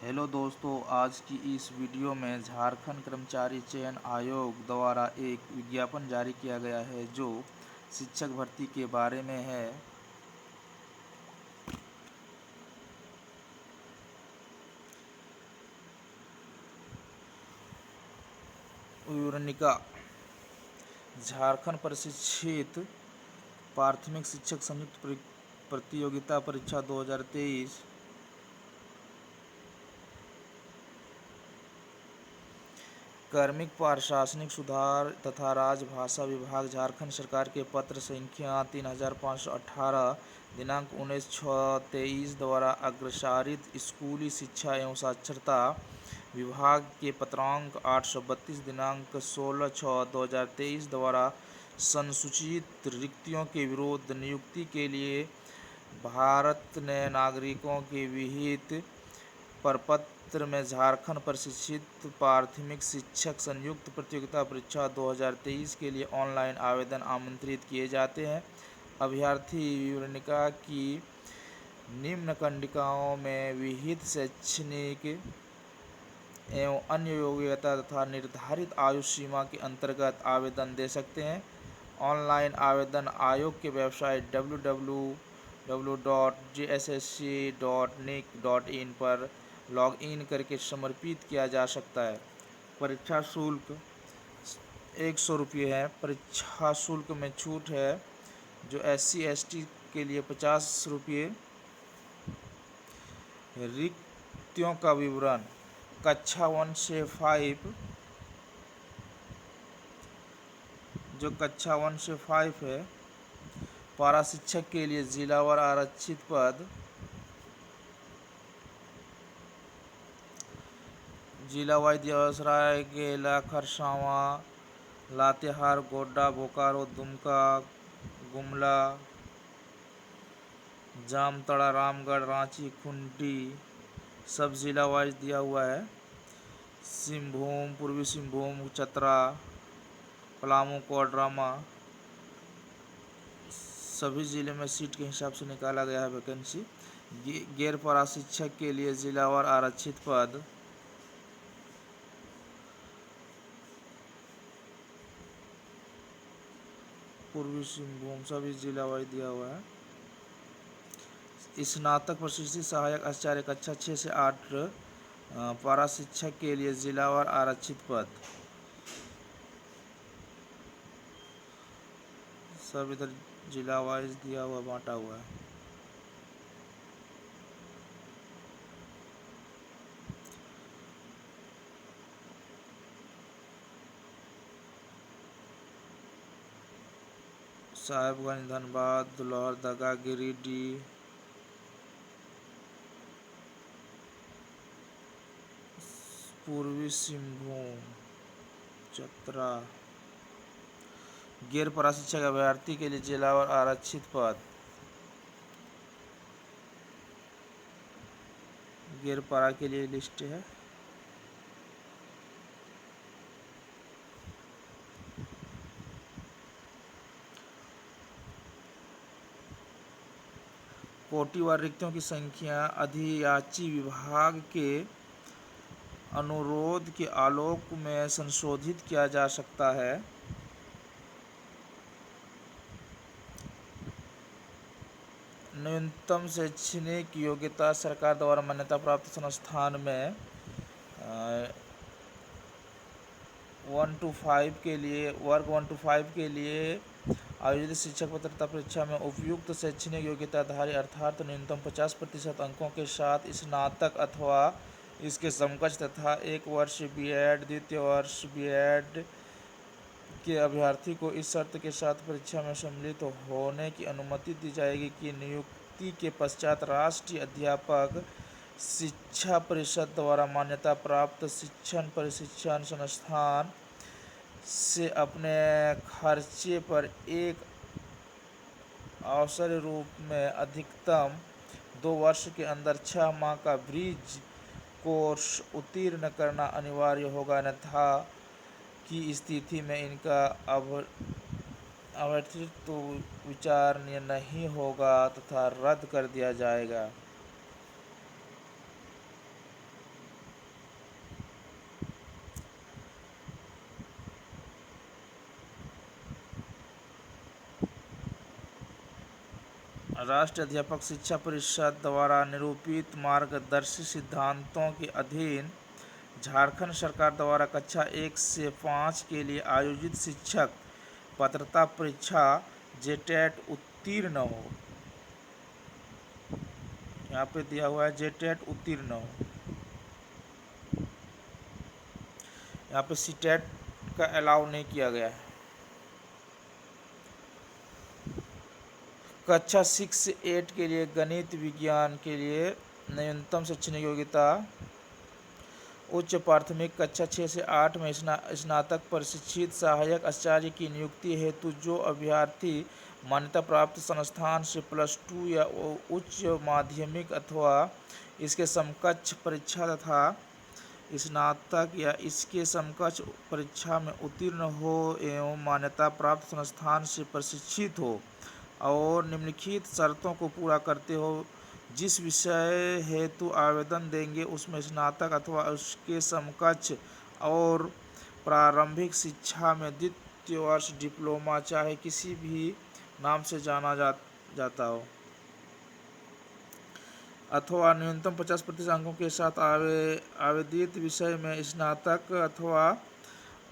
Hello दोस्तों, आज की इस वीडियो में झारखंड कर्मचारी चयन आयोग द्वारा एक विज्ञापन जारी किया गया है जो शिक्षक भर्ती के बारे में है। विवरणिका: झारखंड प्रशिक्षित प्राथमिक शिक्षक संयुक्त प्रतियोगिता परीक्षा 2023 कार्मिक प्रशासनिक सुधार तथा राजभाषा विभाग झारखंड सरकार के पत्र संख्या 3518 दिनांक 19/6/23 द्वारा अग्रसारित स्कूली शिक्षा एवं साक्षरता विभाग के पत्रांक 832 दिनांक 16/6/2023 द्वारा संसूचित रिक्तियों के विरुद्ध नियुक्ति के लिए भारत ने नागरिकों के विहित प्रपत्र में झारखंड प्रशिक्षित प्राथमिक शिक्षक संयुक्त प्रतियोगिता परीक्षा 2023 के लिए ऑनलाइन आवेदन आमंत्रित किए जाते हैं। अभ्यर्थी विवरणिका की निम्न कंडिकाओं में विहित शैक्षणिक एवं अन्य योग्यता तथा निर्धारित आयु सीमा के अंतर्गत आवेदन दे सकते हैं। ऑनलाइन आवेदन आयोग की वेबसाइट www.jssc.nic.in पर लॉगिन करके समर्पित किया जा सकता है। परीक्षा शुल्क 100 रुपये है। परीक्षा शुल्क में छूट है जो SC/ST के लिए 50 रुपये। रिक्तियों का विवरण: कक्षा 1 से 5 है। पारा शिक्षक के लिए जिलावार आरक्षित पद। जिला वाइज सरायकेला, खरसावां, लातेहार, गोड्डा, बोकारो, दुमका, गुमला, जामताड़ा, रामगढ़, रांची, खूंटी सब जिला वाइज दिया हुआ है। सिंहभूम, पूर्वी सिंहभूम, चतरा, पलामू, कोडरमा सभी जिले में सीट के हिसाब से निकाला गया है वैकेंसी। गैर पारा शिक्षक के लिए जिलावार आरक्षित पद। पूर्वी सिंहभूम सभी जिला वाइज दिया हुआ है। स्नातक प्रशिक्षित सहायक आचार्य कक्षा 6 से 8 पारा शिक्षक के लिए जिलावार आरक्षित पद सब इधर जिला वाइज दिया हुआ बांटा हुआ है। साहेबगंज, धनबाद, लोहरदगा, गिरिडीह, पूर्वी सिंहभूम, चतरा। गैर पारा शिक्षक अभ्यर्थी के लिए जिलावार आरक्षित पद। गैर पारा के लिए लिस्ट है। कोटिवार रिक्तियों की संख्या अधियाची विभाग के अनुरोध के आलोक में संशोधित किया जा सकता है। न्यूनतम शैक्षणिक योग्यता: सरकार द्वारा मान्यता प्राप्त संस्थान में 1 to 5 के लिए वर्ग 1 to 5 के लिए आयोजित शिक्षक पात्रता परीक्षा में उपयुक्त शैक्षणिक योग्यताधारी अर्थात न्यूनतम 50% अंकों के साथ स्नातक अथवा इसके समकक्ष तथा 1 वर्ष B.Ed, द्वितीय वर्ष B.Ed के अभ्यर्थी को इस शर्त के साथ परीक्षा में सम्मिलित होने की अनुमति दी जाएगी कि नियुक्ति के पश्चात राष्ट्रीय अध्यापक शिक्षा परिषद द्वारा मान्यता प्राप्त शिक्षण प्रशिक्षण संस्थान से अपने खर्चे पर एक अवसर रूप में अधिकतम 2 वर्ष के अंदर 6 माह का ब्रिज कोर्स उत्तीर्ण करना अनिवार्य होगा, अन्यथा की स्थिति में इनका अभ्यर्थित्व विचारणीय नहीं होगा तथा रद्द कर दिया जाएगा। राष्ट्रीय अध्यापक शिक्षा परिषद द्वारा निरूपित मार्गदर्शी सिद्धांतों के अधीन झारखंड सरकार द्वारा कक्षा 1 से 5 के लिए आयोजित शिक्षक पात्रता परीक्षा जेटेट उत्तीर्ण हो। यहाँ पे दिया हुआ है जेटेट उत्तीर्ण हो। यहाँ पे सीटेट का अलाउ नहीं किया गया है। कक्षा 6 से 8 के लिए गणित विज्ञान के लिए न्यूनतम शैक्षणिक योग्यता उच्च प्राथमिक कक्षा 6 से 8 में स्नातक प्रशिक्षित सहायक आचार्य की नियुक्ति हेतु जो अभ्यर्थी मान्यता प्राप्त संस्थान से +2 या उच्च माध्यमिक अथवा इसके समकक्ष परीक्षा तथा स्नातक या इसके समकक्ष परीक्षा में उत्तीर्ण हो एवं मान्यता प्राप्त संस्थान से प्रशिक्षित हो और निम्नलिखित शर्तों को पूरा करते हो, जिस विषय हेतु आवेदन देंगे उसमें स्नातक अथवा उसके समकक्ष और प्रारंभिक शिक्षा में द्वितीय वर्ष डिप्लोमा चाहे किसी भी नाम से जाना जाता हो अथवा न्यूनतम 50% अंकों के साथ आवेदित विषय में स्नातक अथवा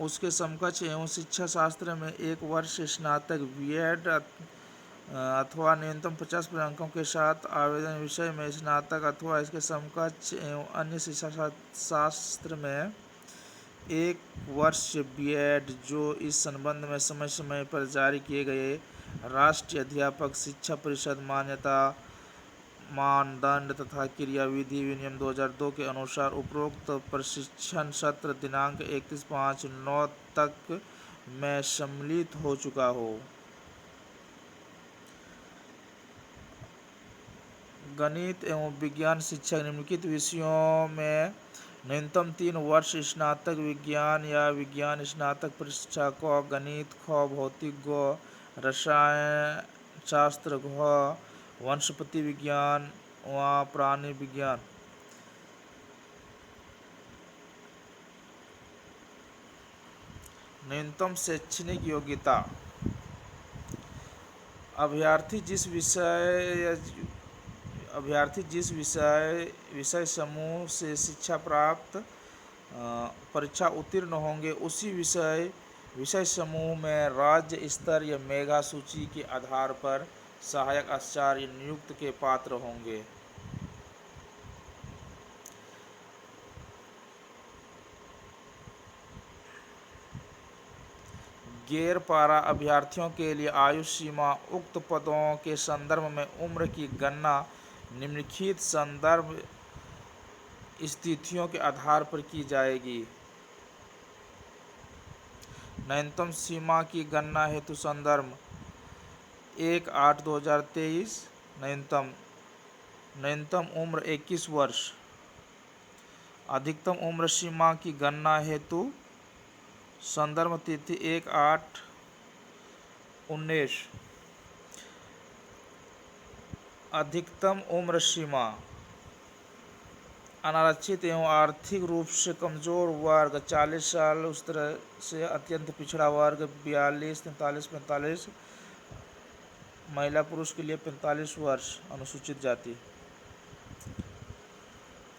उसके समकक्ष एवं शिक्षा शास्त्र में 1 वर्ष स्नातक बीएड अथवा न्यूनतम 50% अंकों के साथ आवेदन विषय में स्नातक अथवा इसके समकक्ष एवं अन्य शिक्षा शास्त्र में 1 वर्ष बीएड जो इस संबंध में समय समय पर जारी किए गए राष्ट्रीय अध्यापक शिक्षा परिषद मान्यता मानदंड तथा क्रियाविधि विनियम 2002 के अनुसार उपरोक्त प्रशिक्षण सत्र दिनांक 31/5/9 तक में सम्मिलित हो चुका हो। गणित एवं विज्ञान शिक्षक निम्नलिखित विषयों में न्यूनतम 3 वर्ष स्नातक विज्ञान या विज्ञान स्नातक परीक्षा क गणित ख भौतिक ग रसायन शास्त्र घ वनस्पति विज्ञान व प्राणी विज्ञान। न्यूनतम शैक्षणिक योग्यता अभ्यर्थी जिस विषय समूह से शिक्षा प्राप्त परीक्षा उत्तीर्ण होंगे उसी विषय समूह में राज्य स्तर या मेगा सूची के आधार पर सहायक आचार्य नियुक्ति के पात्र होंगे। गैर पारा अभ्यर्थियों के लिए आयु सीमा उक्त पदों के संदर्भ में उम्र की गणना निम्नलिखित संदर्भ स्थितियों के आधार पर की जाएगी। न्यूनतम सीमा की गणना हेतु संदर्भ 1/8/2023 न्यूनतम उम्र 21 वर्ष। अधिकतम उम्र सीमा की गणना हेतु संदर्भ तिथि 1/8/19। अधिकतम उम्र सीमा अनारक्षित एवं आर्थिक रूप से कमजोर वर्ग 40 साल, उस तरह से अत्यंत पिछड़ा वर्ग 42, 43, 45, महिला पुरुष के लिए 45 वर्ष, अनुसूचित जाति।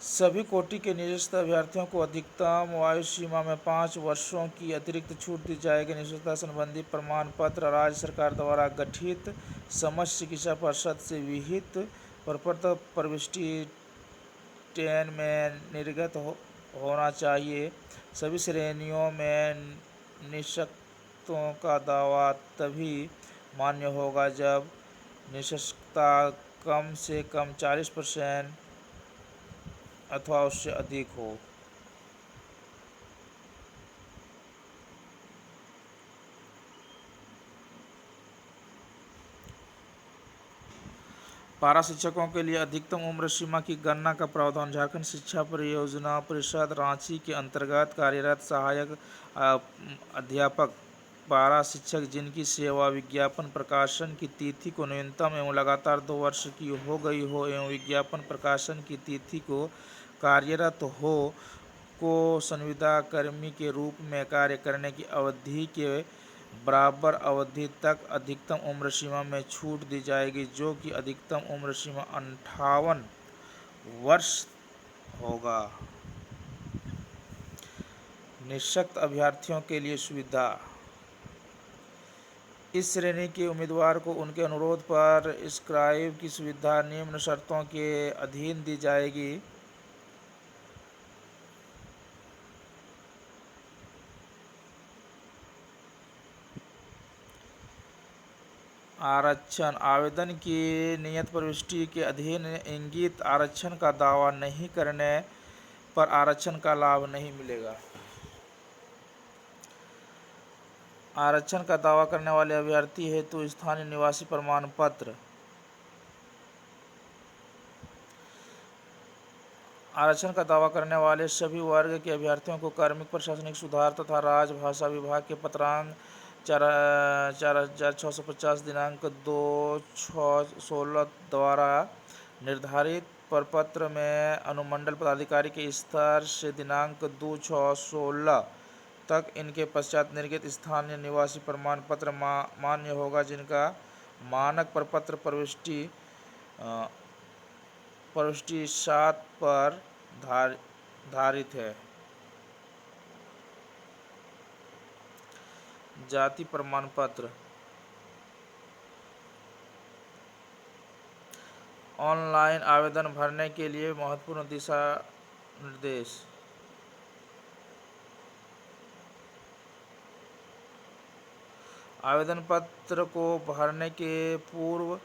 सभी कोटि के निरस्त अभ्यर्थियों को अधिकतम आयु सीमा में 5 वर्षों की अतिरिक्त छूट दी जाएगी। निरस्तता संबंधी प्रमाण पत्र राज्य सरकार द्वारा गठित समस्त चिकित्सा परिषद से विहित प्रपत्र प्रविष्टि 10 में निर्गत होना चाहिए। सभी श्रेणियों में निरस्तों का दावा तभी मान्य होगा जब निरस्तता कम से कम 40% अथवा उससे अधिक हो। पारा शिक्षकों के लिए अधिकतम उम्र सीमा की गणना का प्रावधान झारखंड शिक्षा परियोजना परिषद रांची के अंतर्गत कार्यरत सहायक अध्यापक पारा शिक्षक जिनकी सेवा विज्ञापन प्रकाशन की तिथि को न्यूनतम एवं लगातार 2 वर्ष की हो गई हो एवं विज्ञापन प्रकाशन की तिथि को कार्यरत हो को संविदा कर्मी के रूप में कार्य करने की अवधि के बराबर अवधि तक अधिकतम उम्र सीमा में छूट दी जाएगी, जो कि अधिकतम उम्र सीमा 58 वर्ष होगा। निःशक्त अभ्यर्थियों के लिए सुविधा। इस श्रेणी के उम्मीदवार को उनके अनुरोध पर स्क्राइब की सुविधा निम्न शर्तों के अधीन दी जाएगी। आरक्षण। आवेदन की नियत प्रविष्टि के अधीन इंगित आरक्षण का दावा नहीं करने पर आरक्षण का लाभ नहीं मिलेगा। आरक्षण का दावा करने वाले अभ्यर्थी हेतु स्थानीय निवासी प्रमाण पत्र। आरक्षण का दावा करने वाले सभी वर्ग के अभ्यर्थियों को कार्मिक प्रशासनिक सुधार तथा राजभाषा विभाग के पत्रांक 4650 दिनांक 2/6/16 द्वारा निर्धारित प्रपत्र में अनुमंडल पदाधिकारी के स्तर से दिनांक 2/6/16 तक इनके पश्चात निर्गत स्थानीय निवासी प्रमाण पत्र मान्य होगा, जिनका मानक प्रपत्र प्रविष्टि 7 पर धारित है। जाति प्रमाण पत्र। ऑनलाइन आवेदन भरने के लिए महत्वपूर्ण दिशा निर्देश। आवेदन पत्र को भरने के पूर्व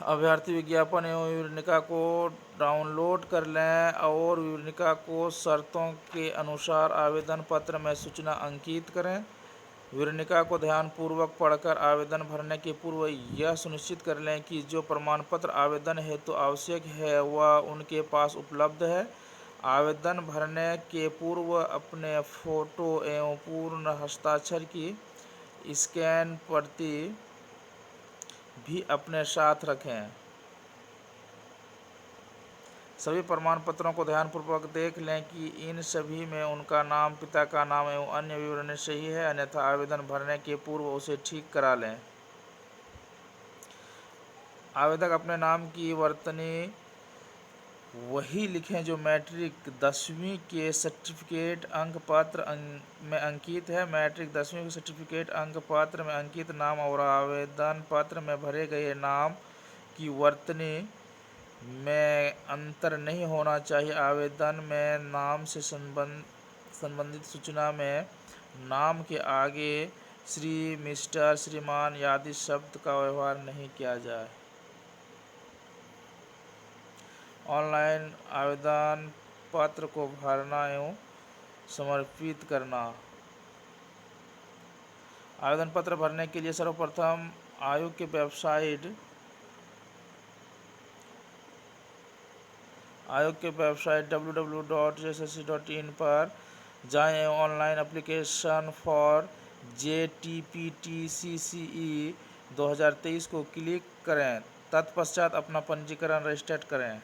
अभ्यर्थी विज्ञापन एवं विवरणिका को डाउनलोड कर लें और विवरणिका को शर्तों के अनुसार आवेदन पत्र में सूचना अंकित करें। विवरणिका को ध्यानपूर्वक पढ़कर आवेदन भरने के पूर्व यह सुनिश्चित कर लें कि जो प्रमाण पत्र आवेदन हेतु आवश्यक है वह उनके पास उपलब्ध है। आवेदन भरने के पूर्व अपने फोटो एवं पूर्ण हस्ताक्षर की स्कैन प्रति भी अपने साथ रखें। सभी प्रमाण पत्रों को ध्यानपूर्वक देख लें कि इन सभी में उनका नाम, पिता का नाम एवं अन्य विवरण सही है, अन्यथा आवेदन भरने के पूर्व उसे ठीक करा लें। आवेदक अपने नाम की वर्तनी वही लिखें जो मैट्रिक 10वीं के सर्टिफिकेट अंक पत्र में अंकित है। मैट्रिक 10वीं के सर्टिफिकेट अंक पत्र में अंकित नाम और आवेदन पत्र में भरे गए नाम की वर्तनी में अंतर नहीं होना चाहिए। आवेदन में नाम से संबंधित सूचना में नाम के आगे श्री, मिस्टर, श्रीमान आदि शब्द का व्यवहार नहीं किया जाए। ऑनलाइन आवेदन पत्र को भरना एवं समर्पित करना। आवेदन पत्र भरने के लिए सर्वप्रथम आयोग की वेबसाइट www.ssc.in पर जाएं एवं ऑनलाइन एप्लीकेशन फॉर JTPTCCE 2023 को क्लिक करें। तत्पश्चात अपना पंजीकरण रजिस्टर करें।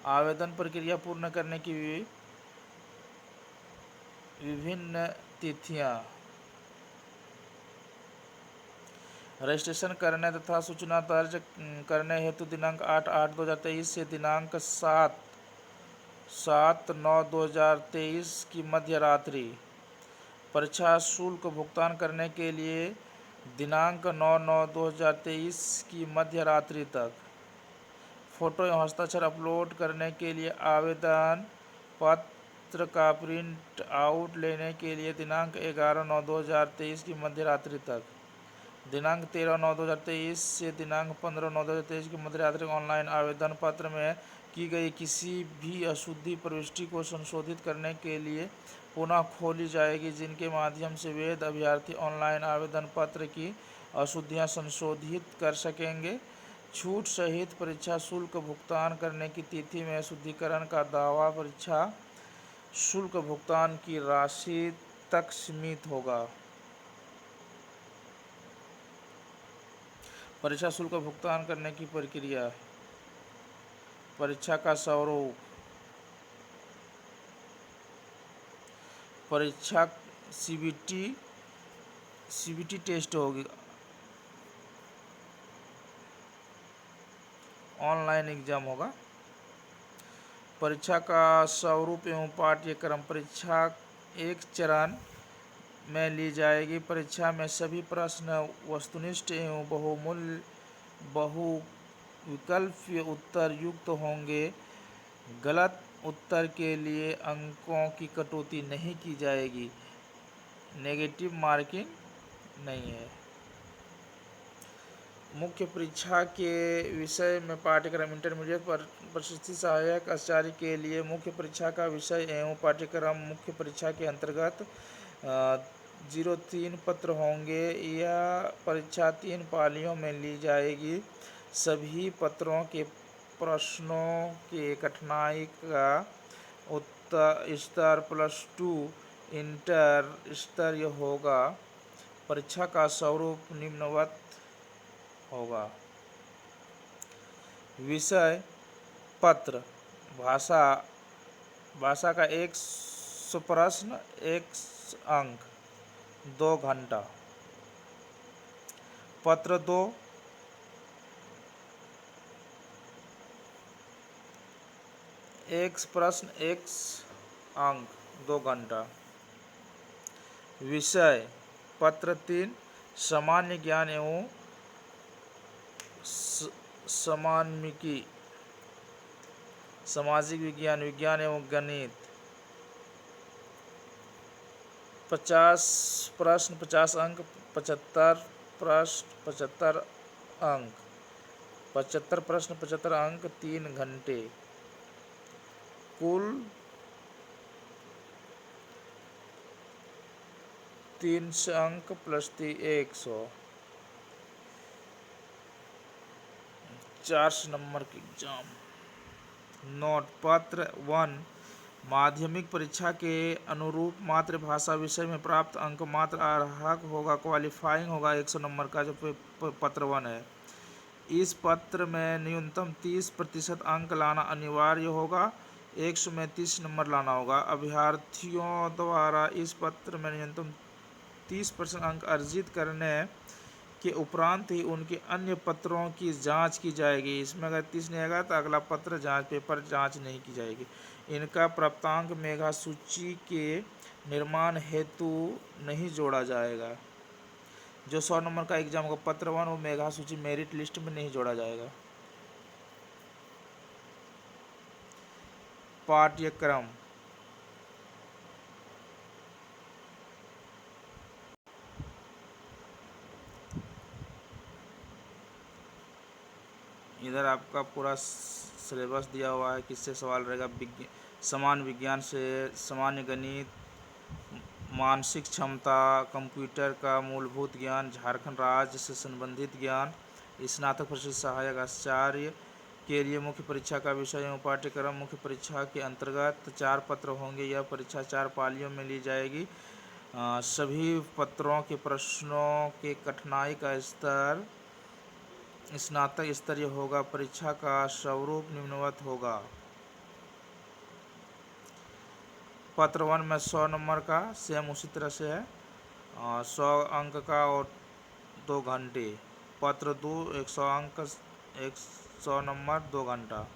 आवेदन प्रक्रिया पूर्ण करने की विभिन्न तिथियां। रजिस्ट्रेशन करने तथा सूचना दर्ज करने हेतु दिनांक 8/8/2023 से दिनांक 7/9/2023 की मध्य रात्रि। परीक्षा शुल्क भुगतान करने के लिए दिनांक 9/9/2023 की मध्य रात्रि तक। फोटो एवं हस्ताक्षर अपलोड करने के लिए आवेदन पत्र का प्रिंट आउट लेने के लिए दिनांक 11/9/2023 की मध्य रात्रि तक। दिनांक 13/9/2023 से दिनांक 15/9/2023 की मध्य रात्रि ऑनलाइन आवेदन पत्र में की गई किसी भी अशुद्धि प्रविष्टि को संशोधित करने के लिए पुनः खोली जाएगी, जिनके माध्यम से वैध अभ्यर्थी ऑनलाइन आवेदन पत्र की अशुद्धियां संशोधित कर सकेंगे। छूट सहित परीक्षा शुल्क भुगतान करने की तिथि में शुद्धिकरण का दावा परीक्षा शुल्क भुगतान की राशि तक सीमित होगा। परीक्षा शुल्क भुगतान करने की प्रक्रिया। परीक्षा का स्वरूप। परीक्षा सीबीटी टेस्ट होगी, ऑनलाइन एग्जाम होगा। परीक्षा का स्वरूप एवं पाठ्यक्रम। परीक्षा एक चरण में ली जाएगी। परीक्षा में सभी प्रश्न वस्तुनिष्ठ एवं बहुविकल्पीय उत्तर युक्त होंगे। गलत उत्तर के लिए अंकों की कटौती नहीं की जाएगी। नेगेटिव मार्किंग नहीं है। मुख्य परीक्षा के विषय में पाठ्यक्रम। इंटरमीडिएट प्रशिक्षित सहायक आचार्य के लिए मुख्य परीक्षा का विषय एवं पाठ्यक्रम मुख्य परीक्षा के अंतर्गत 03 पत्र होंगे। यह परीक्षा 3 पालियों में ली जाएगी। सभी पत्रों के प्रश्नों के कठिनाई का उत्तर स्तर +2 इंटर स्तरीय होगा। परीक्षा का स्वरूप निम्नवत होगा। विषय पत्र। भाषा का 100 प्रश्न 1 अंक 2 घंटा। पत्र 2 1 प्रश्न 1 अंक 2 घंटा। विषय पत्र 3 सामान्य ज्ञान एवं समान्विकी, सामाजिक विज्ञान, विज्ञान एवं गणित। 50 प्रश्न 50 अंक, 75 प्रश्न 75 अंक, 75 प्रश्न 75 अंक 3 घंटे। कुल 300 अंक + 100, 400 नंबर की एग्जाम। नोट। पत्र 1 माध्यमिक परीक्षा के अनुरूप मातृभाषा विषय में प्राप्त अंक मात्र अर्हक होगा, क्वालिफाइंग होगा 100 नंबर का, जो पत्र 1 है। इस पत्र में न्यूनतम 30% अंक लाना अनिवार्य होगा। 100 में 30 नंबर लाना होगा। अभ्यर्थियों द्वारा इस पत्र में न्यूनतम 30% अंक अर्जित करने के उपरांत ही उनके अन्य पत्रों की जांच की जाएगी। इसमें अगर 30 नहीं आएगा तो अगला पत्र पेपर जांच नहीं की जाएगी। इनका प्राप्तांक मेधा सूची के निर्माण हेतु नहीं जोड़ा जाएगा। जो 100 नंबर का एग्जाम होगा पत्र 1, वो मेधा सूची मेरिट लिस्ट में नहीं जोड़ा जाएगा। पाठ्यक्रम। इधर आपका पूरा सिलेबस दिया हुआ है, किससे सवाल रहेगा। समान विज्ञान से, सामान्य गणित, मानसिक क्षमता, कंप्यूटर का मूलभूत ज्ञान, झारखंड राज्य से संबंधित ज्ञान। स्नातक प्रशिक्षित सहायक आचार्य के लिए मुख्य परीक्षा का विषय एवं पाठ्यक्रम। मुख्य परीक्षा के अंतर्गत 4 पत्र होंगे। यह परीक्षा 4 पालियों में ली जाएगी। सभी पत्रों के प्रश्नों के कठिनाई का स्तर स्नातक स्तरीय होगा। परीक्षा का स्वरूप निम्नवत होगा। पत्र 1 में 100 नंबर का सेम उसी तरह से है, 100 अंक का और 2 घंटे। पत्र 2 100 अंक 100 नंबर 2 घंटा।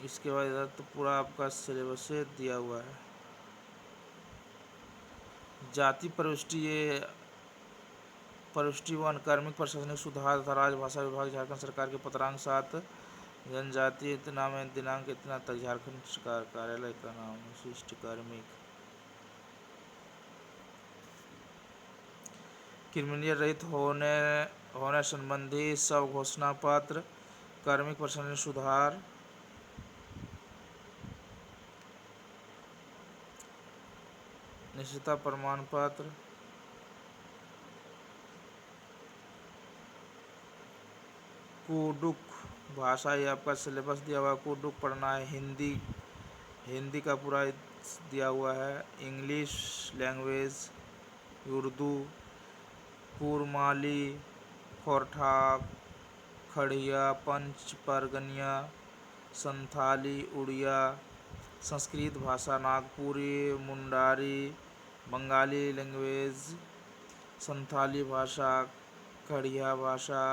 इसके बाद इधर तो पूरा आपका सिलेबस दिया हुआ है। जाति प्रविष्टि 1 कार्मिक प्रशासनिक सुधार तथा राजभाषा विभाग झारखंड सरकार के पत्रांक 7 जनजातीय इतना में दिनांक इतना तक झारखंड सरकार कार्यालय का नाम विशिष्ट कार्मिक। क्रिमिनल रहित होने संबंधी सब घोषणा पत्र। कार्मिक प्रशासनिक सुधार। निश्चितता प्रमाण पत्र। कुडुक भाषा, ये आपका सिलेबस दिया हुआ। कुडुक पढ़ना है। हिंदी का पूरा दिया हुआ है, इंग्लिश लैंग्वेज, उर्दू, कुरमाली, खोरठा, खड़िया, पंच परगनिया, संथाली, उड़िया, संस्कृत भाषा, नागपुरी, मुंडारी, बंगाली लैंग्वेज, संथाली भाषा, खड़िया भाषा,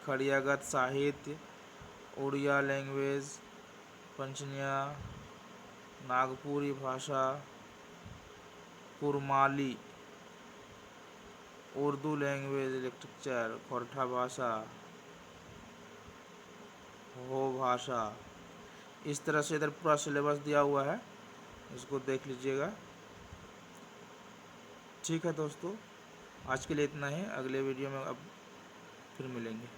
खड़ियागत साहित्य, उड़िया लैंग्वेज, पंचनिया, नागपुरी भाषा, कुरमाली, उर्दू लैंग्वेज लिटरेचर, खोरठा भाषा, हो भाषा। इस तरह से इधर पूरा सिलेबस दिया हुआ है, इसको देख लीजिएगा। ठीक है दोस्तों, आज के लिए इतना ही। अगले वीडियो में अब फिर मिलेंगे।